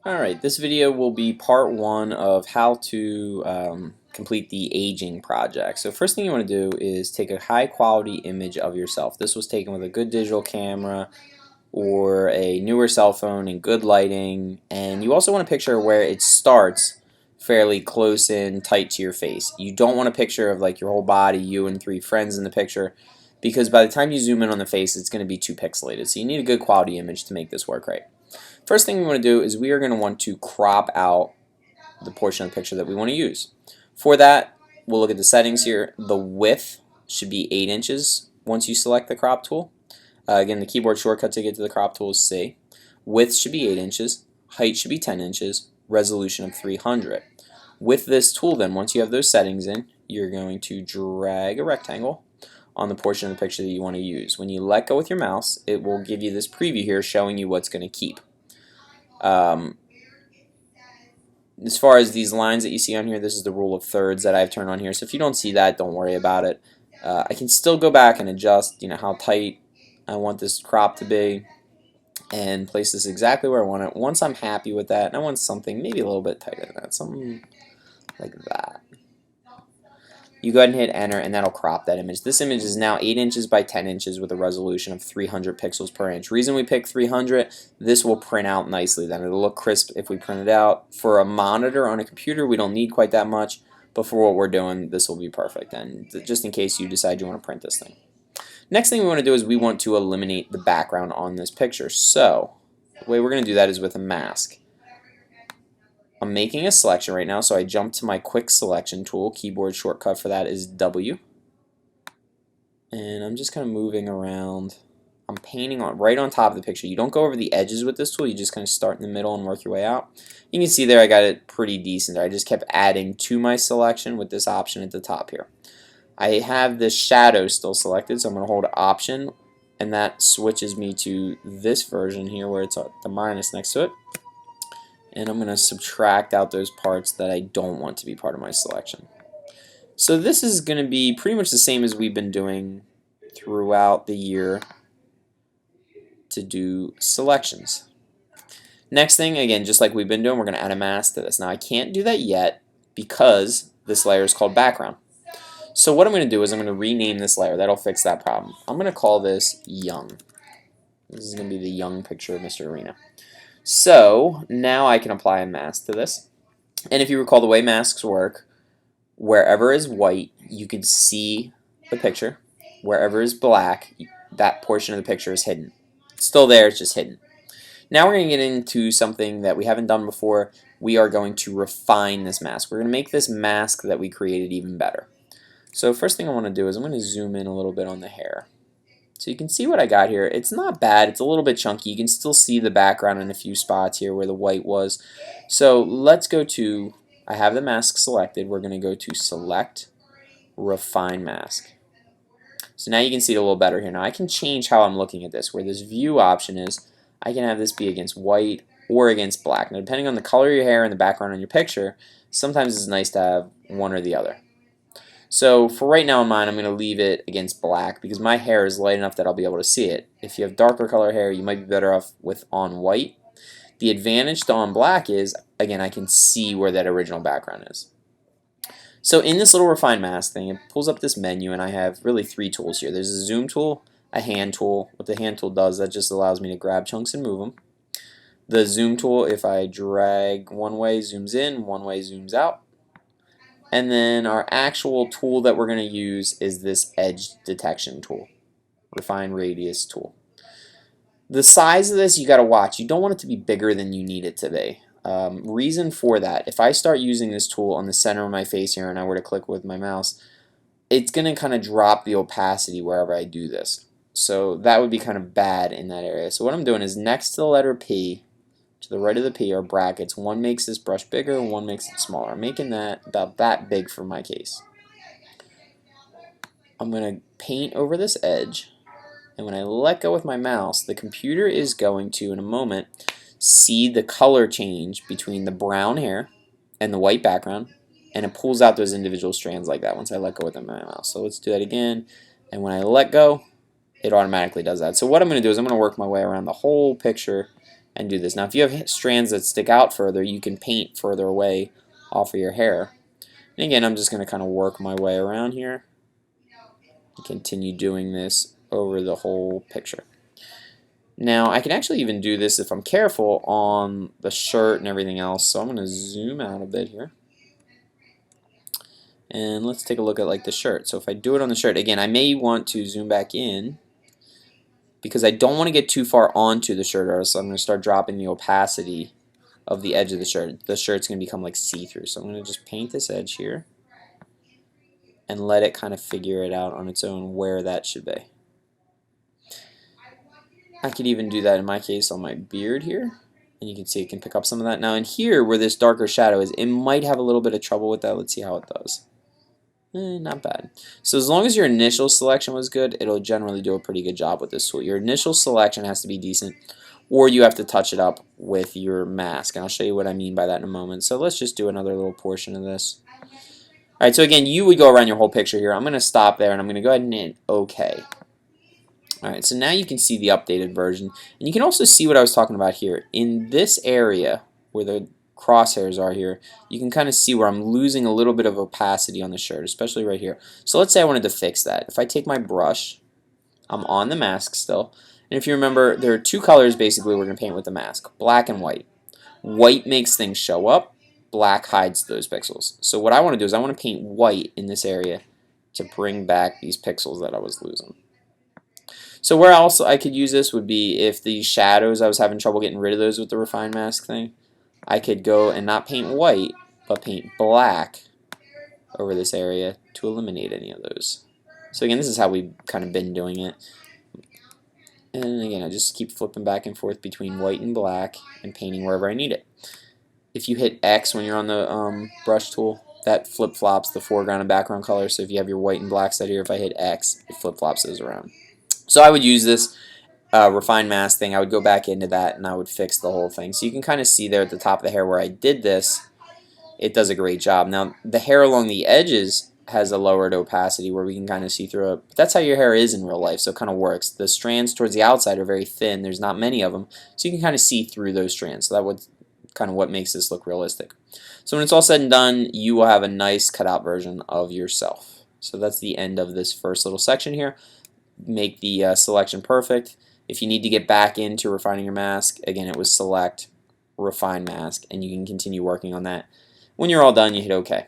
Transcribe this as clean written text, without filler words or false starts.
Alright, this video will be part one of how to complete the aging project. So first thing you want to do is take a high quality image of yourself. This was taken with a good digital camera or a newer cell phone in good lighting, and you also want a picture where it starts fairly close in, tight to your face. You don't want a picture of like your whole body, you and three friends in the picture, because by the time you zoom in on the face it's going to be too pixelated. So you need a good quality image to make this work right. First thing we want to do is we are going to want to crop out the portion of the picture that we want to use. For that, we'll look at the settings here. The width should be 8 inches once you select the crop tool. Again, the keyboard shortcut to get to the crop tool is C. Width should be 8 inches. Height should be 10 inches. Resolution of 300. With this tool then, once you have those settings in, you're going to drag a rectangle on the portion of the picture that you want to use. When you let go with your mouse, it will give you this preview here showing you what's going to keep. As far as these lines that you see on here, this is the rule of thirds that I've turned on here. So if you don't see that, don't worry about it. I can still go back and adjust, how tight I want this crop to be, and place this exactly where I want it. Once I'm happy with that, and I want something maybe a little bit tighter than that, something like that. You go ahead and hit enter, and that'll crop that image. This image is now 8 inches by 10 inches with a resolution of 300 pixels per inch. Reason we picked 300, this will print out nicely. Then it'll look crisp if we print it out. For a monitor on a computer, we don't need quite that much, but for what we're doing, this will be perfect. And just in case you decide you want to print this thing. Next thing we want to do is we want to eliminate the background on this picture. So the way we're going to do that is with a mask. I'm making a selection right now, so I jump to my quick selection tool. Keyboard shortcut for that is W. And I'm just kind of moving around. I'm painting right on top of the picture. You don't go over the edges with this tool, you just kind of start in the middle and work your way out. You can see there I got it pretty decent there. I just kept adding to my selection with this option at the top here. I have the shadow still selected, so I'm going to hold Option, and that switches me to this version here where it's the minus next to it. And I'm going to subtract out those parts that I don't want to be part of my selection. So this is going to be pretty much the same as we've been doing throughout the year to do selections. Next thing, again, just like we've been doing, we're going to add a mask to this. Now I can't do that yet because this layer is called background. So what I'm going to do is I'm going to rename this layer. That'll fix that problem. I'm going to call this Young. This is going to be the young picture of Mr. Arena. So now I can apply a mask to this. And if you recall the way masks work, wherever is white, you can see the picture. Wherever is black, that portion of the picture is hidden. It's still there, it's just hidden. Now we're going to get into something that we haven't done before. We are going to refine this mask. We're going to make this mask that we created even better. So first thing I want to do is I'm going to zoom in a little bit on the hair. So you can see what I got here. It's not bad. It's a little bit chunky. You can still see the background in a few spots here where the white was. So let's go to, I have the mask selected. We're going to go to Select, Refine Mask. So now you can see it a little better here. Now I can change how I'm looking at this. Where this View option is, I can have this be against white or against black. Now depending on the color of your hair and the background on your picture, sometimes it's nice to have one or the other. So for right now in mine, I'm going to leave it against black because my hair is light enough that I'll be able to see it. If you have darker color hair, you might be better off with on white. The advantage to on black is, again, I can see where that original background is. So in this little refine mask thing, it pulls up this menu, and I have really 3 tools here. There's a zoom tool, a hand tool. What the hand tool does, that just allows me to grab chunks and move them. The zoom tool, if I drag one way, zooms in, one way, zooms out. And then our actual tool that we're going to use is this edge detection tool, refine radius tool. The size of this you got to watch. You don't want it to be bigger than you need it to be. Reason for that, if I start using this tool on the center of my face here and I were to click with my mouse, it's going to kind of drop the opacity wherever I do this. So that would be kind of bad in that area. So what I'm doing is next to the letter P, to the right of the P are brackets. One makes this brush bigger, one makes it smaller. I'm making that about that big for my case. I'm going to paint over this edge, and when I let go with my mouse, the computer is going to, in a moment, see the color change between the brown hair and the white background, and it pulls out those individual strands like that once I let go with my mouse. So let's do that again, and when I let go, it automatically does that. So what I'm going to do is I'm going to work my way around the whole picture and do this. Now if you have strands that stick out further, you can paint further away off of your hair. And again, I'm just going to kind of work my way around here and continue doing this over the whole picture. Now I can actually even do this if I'm careful on the shirt and everything else, so I'm going to zoom out a bit here. And let's take a look at like the shirt. So if I do it on the shirt, again, I may want to zoom back in because I don't want to get too far onto the shirt, or else I'm going to start dropping the opacity of the edge of the shirt. The shirt's going to become like see-through. So I'm going to just paint this edge here and let it kind of figure it out on its own where that should be. I could even do that in my case on my beard here, and you can see it can pick up some of that. Now in here where this darker shadow is, it might have a little bit of trouble with that. Let's see how it does. Not bad. So as long as your initial selection was good, it'll generally do a pretty good job with this tool. Your initial selection has to be decent, or you have to touch it up with your mask, and I'll show you what I mean by that in a moment. So let's just do another little portion of this. Alright, so again, you would go around your whole picture here. I'm going to stop there, and I'm going to go ahead and hit OK. Alright, so now you can see the updated version, and you can also see what I was talking about here. In this area where the crosshairs are here, you can kind of see where I'm losing a little bit of opacity on the shirt, especially right here. So let's say I wanted to fix that. If I take my brush, I'm on the mask still, and if you remember, there are two colors basically we're going to paint with the mask, black and white. White makes things show up, black hides those pixels. So what I want to do is I want to paint white in this area to bring back these pixels that I was losing. So where else I could use this would be if the shadows, I was having trouble getting rid of those with the refine mask thing. I could go and not paint white, but paint black over this area to eliminate any of those. So again, this is how we've kind of been doing it. And again, I just keep flipping back and forth between white and black and painting wherever I need it. If you hit X when you're on the brush tool, that flip-flops the foreground and background color. So if you have your white and black set here, if I hit X, it flip-flops those around. So I would use this refine mask thing. I would go back into that and I would fix the whole thing. So you can kind of see there at the top of the hair where I did this, it does a great job. Now the hair along the edges has a lowered opacity where we can kind of see through it. But that's how your hair is in real life, so it kind of works. The strands towards the outside are very thin. There's not many of them, so you can kind of see through those strands. So that would kind of what makes this look realistic. So when it's all said and done, you will have a nice cutout version of yourself. So that's the end of this first little section here. Make the selection perfect. If you need to get back into refining your mask, again, it was select, refine mask, and you can continue working on that. When you're all done, you hit OK.